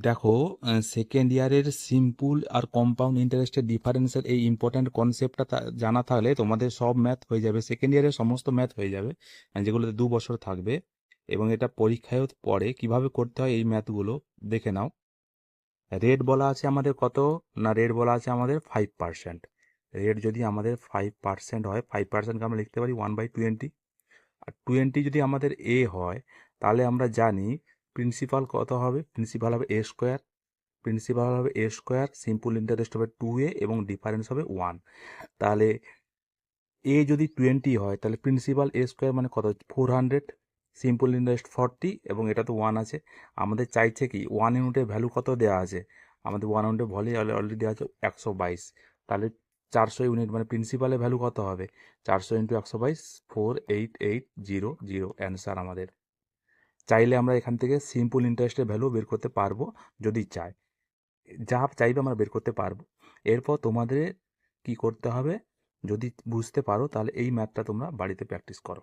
দেখো, সেকেন্ড ইয়ারের সিম্পল আর কম্পাউন্ড ইন্টারেস্টের ডিফারেন্সের এই ইম্পর্ট্যান্ট কনসেপ্টটা জানা থাকলে তোমাদের সব ম্যাথ হয়ে যাবে, সেকেন্ড ইয়ারের সমস্ত ম্যাথ হয়ে যাবে, যেগুলোতে 2 বছর থাকবে এবং এটা পরীক্ষায়ও পড়ে। কিভাবে করতে হয় এই ম্যাথগুলো দেখে নাও। রেট বলা আছে আমাদের কত না, রেট বলা আছে আমাদের 5%। রেট যদি আমাদের 5% হয়, 5%কে আমরা লিখতে পারি 1/20। আর 20 যদি আমাদের এ হয়, তাহলে আমরা জানি প্রিন্সিপাল কত হবে, প্রিন্সিপাল হবে A²। প্রিন্সিপাল হবে A², সিম্পল ইন্টারেস্ট হবে 2A এবং ডিফারেন্স হবে 1। তাহলে এ যদি 20 হয় তাহলে প্রিন্সিপাল A² মানে কত, 400। সিম্পল ইন্টারেস্ট 40 এবং এটা তো 1 আছে। আমাদের চাইছে কি 1 ইউনিটের ভ্যালু কত দেওয়া আছে, আমাদের 1 ইউনিটের ভ্যালু অলরেডি দেওয়া আছে 122। তাহলে 400 ইউনিট মানে প্রিন্সিপালের ভ্যালু কত হবে, 400 × 122, 48800 অ্যান্সার আমাদের। চাইলে আমরা এখান থেকে সিম্পল ইন্টারেস্টের ভ্যালু বের করতে পারবো, যদি চাই, যা চাইবে আমরা বের করতে পারবো। এরপর তোমাদের কি করতে হবে, যদি বুঝতে পারো তাহলে এই ম্যাথটা তোমরা বাড়িতে প্র্যাকটিস করো।